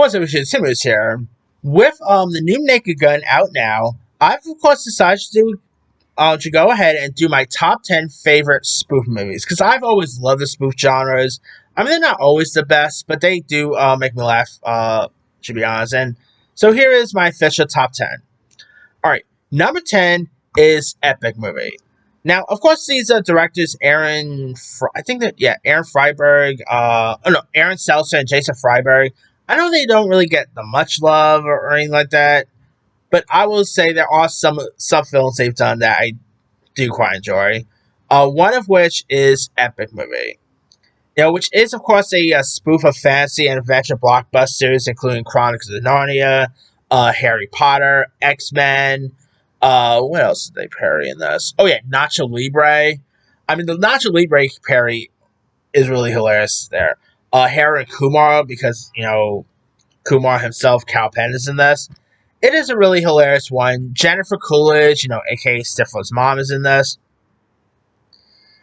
What's up, Simmons here. With the new Naked Gun out now, I've of course decided to go ahead and do my top 10 favorite spoof movies because I've always loved the spoof genres. I mean, they're not always the best, but they do make me laugh. To be honest, and so here is my official top 10. All right, number 10 is Epic Movie. Now, of course, these directors I think that Aaron Freiberg, oh no, Aaron Seltzer and Jason Freiberg. I know they don't really get the much love or anything like that, but I will say there are some films they've done that I do quite enjoy. One of which is Epic Movie. Which is of course a spoof of fantasy and adventure blockbusters, including Chronicles of Narnia, Harry Potter, X Men. What else did they parody in this? Oh yeah, Nacho Libre. I mean, the Nacho Libre parody is really hilarious there. Harold Kumar, because Kumar himself, Cal Penn, is in this. It is a really hilarious one. Jennifer Coolidge, aka Stifler's mom, is in this.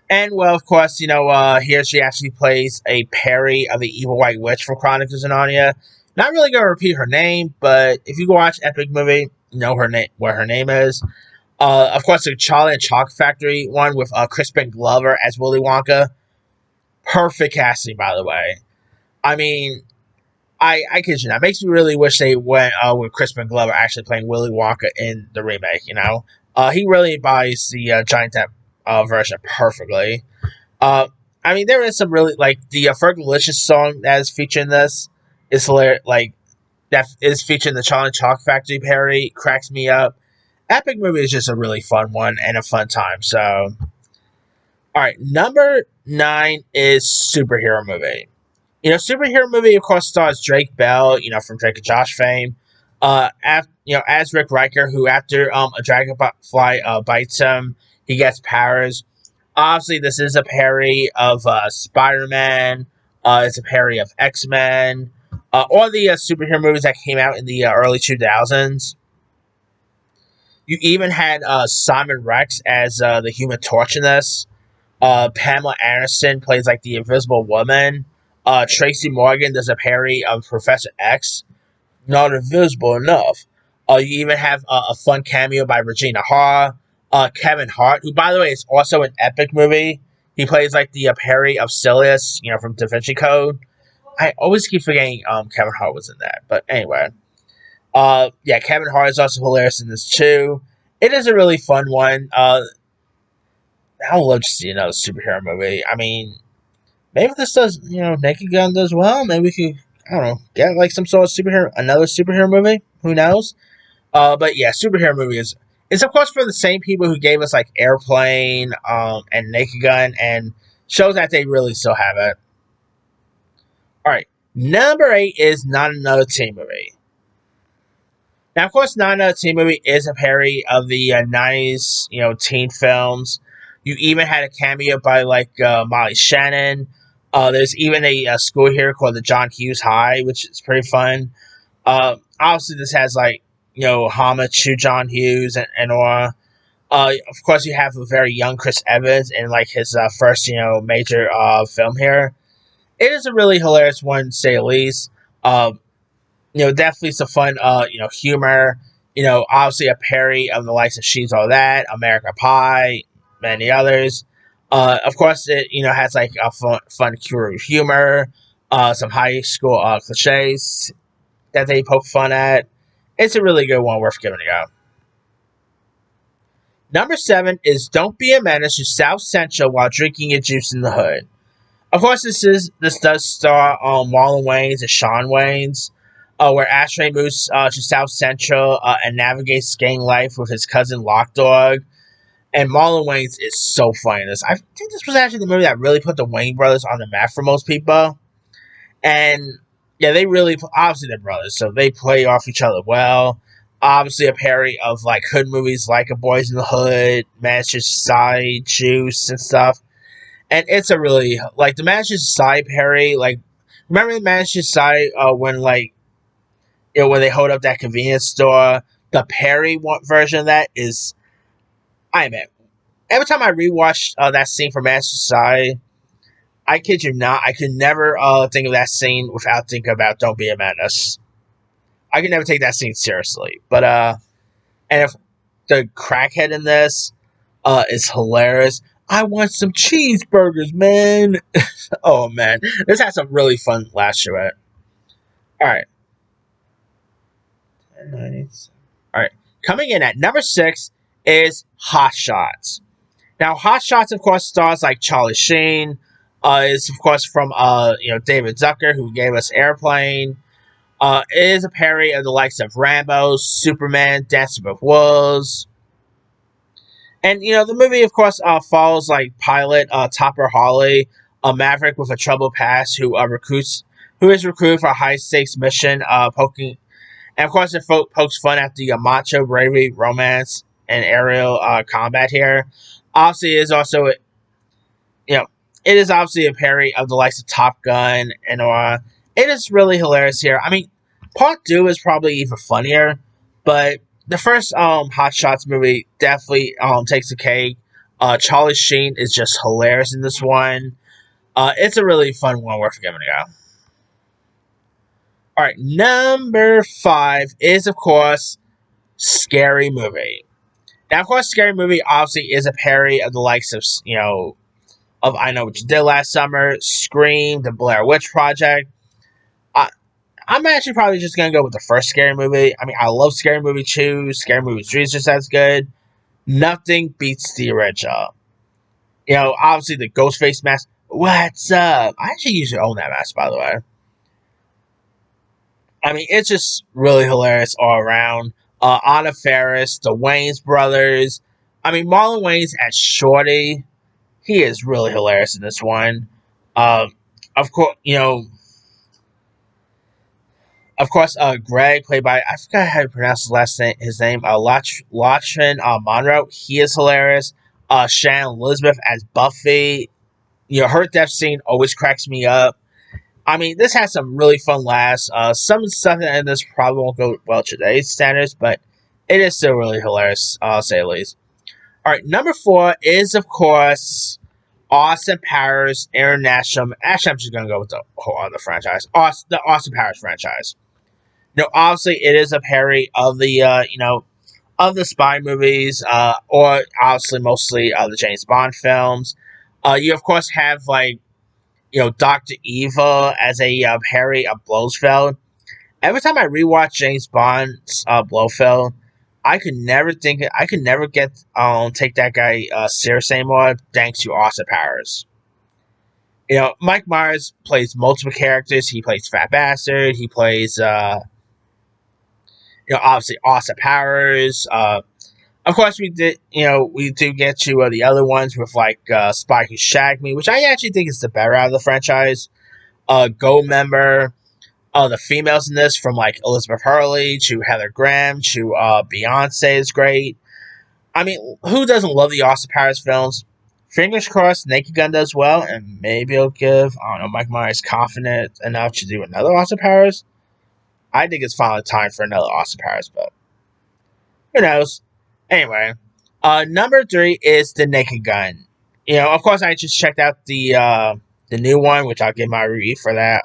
And, well, of course, here she actually plays a parry of the evil white witch from Chronicles of Narnia. Not really going to repeat her name, but if you go watch Epic Movie, you know her name, what her name is. Of course, the Charlie and Chocolate Factory one with Crispin Glover as Willy Wonka. Perfect casting, by the way. I mean, I kid you not. It makes me really wish they went with Crispin Glover actually playing Willy Wonka in the remake, He really embodies the Johnny Depp version perfectly. I mean, there is some really, like, the Fergalicious song that is featured in this is hilarious. Like, that is featured in the Charlie and Chocolate Factory parody. Cracks me up. Epic Movie is just a really fun one and a fun time, so... Alright, number 9 is Superhero Movie. Superhero Movie, of course, stars Drake Bell, from Drake and Josh fame. As Rick Riker, who after a dragonfly bites him, he gets powers. Obviously, this is a parody of Spider-Man. It's a parody of X-Men. All the superhero movies that came out in the early 2000s. You even had Simon Rex as the Human Torch in this. Pamela Anderson plays like the Invisible Woman. Tracy Morgan does a parody of Professor X. Not invisible enough. You even have a fun cameo by Regina Hall. Kevin Hart, who by the way is also an Epic Movie. He plays like the parody of Silius, from Da Vinci Code. I always keep forgetting Kevin Hart was in that. But anyway. Kevin Hart is also hilarious in this too. It is a really fun one. I would love to see another superhero movie. I mean, maybe if this does, Naked Gun does well, maybe we could, I don't know, get like some sort of another superhero movie. Who knows? But yeah, superhero movie it's of course for the same people who gave us like Airplane, and Naked Gun, and shows that they really still have it. Alright, number 8 is Not Another Teen Movie. Now, of course, Not Another Teen Movie is a parody of the 90s, teen films. You even had a cameo by, like, Molly Shannon. There's even a school here called the John Hughes High, which is pretty fun. Obviously, this has, like, homage to John Hughes and all. Of course, you have a very young Chris Evans in, like, his first, major film here. It is a really hilarious one, to say the least. Definitely some fun, humor. Obviously a parody of the likes of She's All That, American Pie, many others. Of course, it, has like a fun humor, some high school cliches that they poke fun at. It's a really good one, worth giving a go. Number 7 is Don't Be a Menace to South Central while drinking your juice in the hood. Of course, this does star Marlon Wayans and Shawn Wayans. Where Ashtray moves to South Central and navigates gang life with his cousin Lockdog. And Marlon Wayans is so funny in this. I think this was actually the movie that really put the Wayne brothers on the map for most people. And, yeah, they really, obviously they're brothers, so they play off each other well. Obviously a parody of, like, hood movies like A Boys in the Hood, Manchester Society, Juice, and stuff. And it's a really, like, the Manchester Society parody, like, remember the Manchester Society when, like, when they hold up that convenience store, the Perry version of that is, I mean, every time I rewatch that scene from Manchester Society, I kid you not, I could never think of that scene without thinking about Don't Be a Menace. I can never take that scene seriously. But and if the crackhead in this is hilarious. I want some cheeseburgers, man. Oh man, this has some really fun laughs to it. All right, all right. Coming in at number six is Hot Shots. Now, Hot Shots, of course, stars like Charlie Sheen. Is of course from David Zucker, who gave us Airplane. It is a parody of the likes of Rambo, Superman, Dancing with Wolves. And the movie, of course, follows like pilot Topper Hawley, a maverick with a troubled past who is recruited for a high stakes mission, poking, and of course, it pokes fun at the macho bravery, romance, and aerial combat here. Obviously, it is also you know, it is obviously a parody of the likes of Top Gun, and it is really hilarious here. I mean, part two is probably even funnier, but the first Hot Shots movie definitely takes the cake. Charlie Sheen is just hilarious in this one. It's a really fun one worth giving a go. All right, number five is of course Scary Movie. Now, of course, Scary Movie obviously is a parody of the likes of of I Know What You Did Last Summer, Scream, The Blair Witch Project. I, I'm actually probably just gonna go with the first Scary Movie. I mean, I love Scary Movie 2. Scary Movie 3 is just as good. Nothing beats the original. Obviously the Ghostface mask. What's up? I actually used to own that mask, by the way. I mean, it's just really hilarious all around. Anna Faris, the Wayans brothers. I mean, Marlon Wayans as Shorty. He is really hilarious in this one. Um, of course, Greg, played by I forgot how to pronounce his name, Lachlan Monroe. He is hilarious. Shannon Elizabeth as Buffy. Her death scene always cracks me up. I mean, this has some really fun laughs. Some stuff in this probably won't go well to today's standards, but it is still really hilarious, say the least. All right, number four is of course Austin Powers International. Actually, I'm just gonna go with the whole other franchise, the Austin Powers franchise. Obviously, it is a parody of the of the spy movies, or obviously mostly the James Bond films. You of course have like Doctor Evil as a parody of Blofeld. Every time I rewatch James Bond's Blofeld, I could never get take that guy serious anymore. Thanks to Austin Powers. Mike Myers plays multiple characters. He plays Fat Bastard. He plays obviously Austin Powers. Of course, we do get to the other ones with like Spy Who Shagged Me, which I actually think is the better out of the franchise. Gold Member. The females in this, from like Elizabeth Hurley to Heather Graham to Beyonce, is great. I mean, who doesn't love the Austin Powers films? Fingers crossed, Naked Gun does well, and maybe it'll give Mike Myers confident enough to do another Austin Powers. I think it's finally time for another Austin Powers, but who knows? Anyway, number three is the Naked Gun. Of course, I just checked out the new one, which I'll give my review for that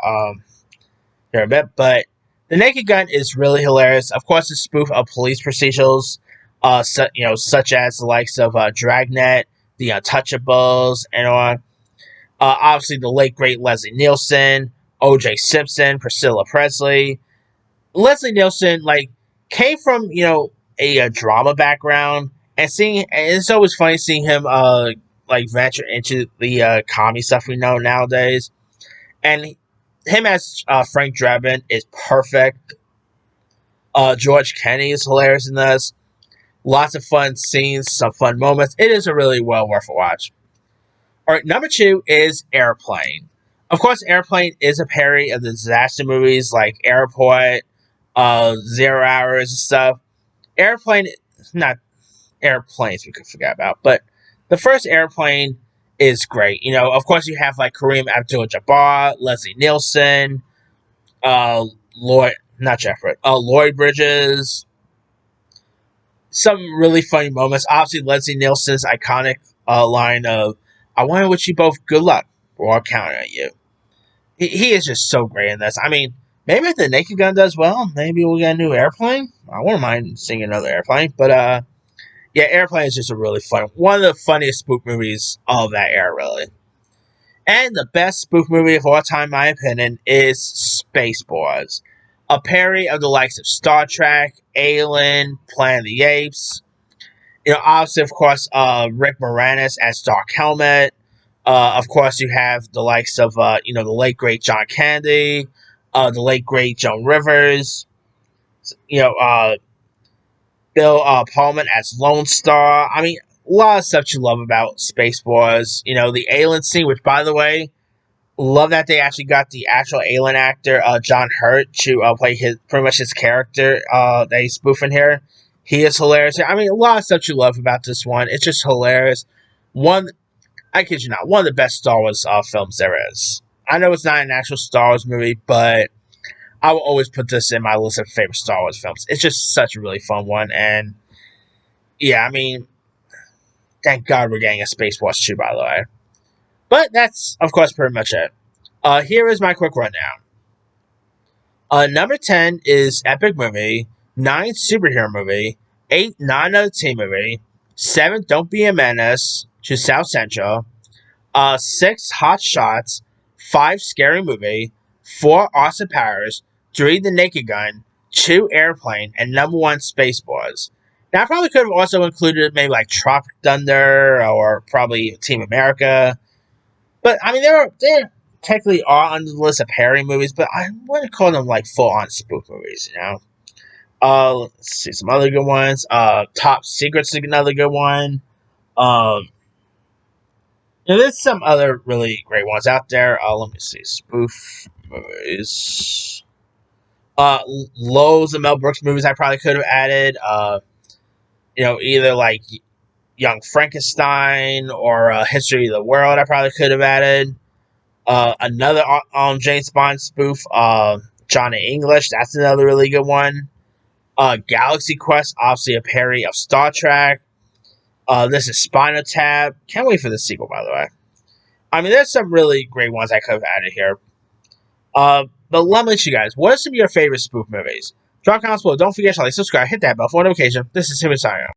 here a bit. But the Naked Gun is really hilarious. Of course, it's a spoof of police procedurals, such as the likes of Dragnet, The Untouchables, and obviously the late great Leslie Nielsen, O.J. Simpson, Priscilla Presley. Leslie Nielsen came from a drama background, and it's always funny seeing him venture into the comedy stuff we know nowadays, and him as Frank Drebin is perfect. George Kennedy is hilarious in this. Lots of fun scenes, some fun moments. It is a really well worth a watch. All right, number two is Airplane. Of course, Airplane is a parody of the disaster movies like Airport, 0 Hours and stuff. Airplane, not Airplanes we could forget about, but the first Airplane is great. Of course, you have like Kareem Abdul-Jabbar, Leslie Nielsen, Lloyd, not Jeffrey, Lloyd Bridges. Some really funny moments. Obviously, Leslie Nielsen's iconic line of "I want to wish you both good luck. We're all counting on you." He is just so great in this. I mean, Maybe if the Naked Gun does well, maybe we'll get a new Airplane. I wouldn't mind seeing another Airplane, but yeah, Airplane is just a really fun, one of the funniest spook movies of that era, really. And the best spoof movie of all time, in my opinion, is Spaceballs. A parody of the likes of Star Trek, Alien, Planet of the Apes. Obviously, of course, Rick Moranis as Dark Helmet. Of course, you have the likes of, the late great John Candy, the late great Joan Rivers. You know, Bill Pullman as Lone Star. I mean, a lot of stuff you love about Spaceballs. The alien scene, which, by the way, love that they actually got the actual alien actor, John Hurt, to play his pretty much his character that he's spoofing here. He is hilarious. I mean, a lot of stuff you love about this one. It's just hilarious. One, I kid you not, one of the best Star Wars films there is. I know it's not an actual Star Wars movie, but I will always put this in my list of favorite Star Wars films. It's just such a really fun one, and yeah, I mean, thank God we're getting a Space Wars 2, by the way. But that's, of course, pretty much it. Here is my quick rundown. Number 10 is Epic Movie. 9, Superhero Movie. 8, Not Another Teen Movie. 7, Don't Be a Menace to South Central. 6, Hot Shots. 5, Scary Movie. 4, Austin Powers. 3, The Naked Gun. 2, Airplane. And number 1, Spaceballs. Now, I probably could have also included maybe like Tropic Thunder or probably Team America. But, I mean, they're technically are on the list of parody movies, but I wouldn't call them like full-on spoof movies. Let's see some other good ones. Top Secret's another good one. Um, there's some other really great ones out there. Let me see. Spoof movies. Loads of Mel Brooks movies I probably could have added. Either like Young Frankenstein or History of the World I probably could have added. Another James Bond spoof, Johnny English. That's another really good one. Galaxy Quest, obviously a parody of Star Trek. This is Spinal Tap. Can't wait for the sequel, by the way. I mean, there's some really great ones I could have added here. But let me ask you guys, what are some of your favorite spoof movies? Drop comments below. Don't forget to like, subscribe, hit that bell for notification. This is Tim signing out.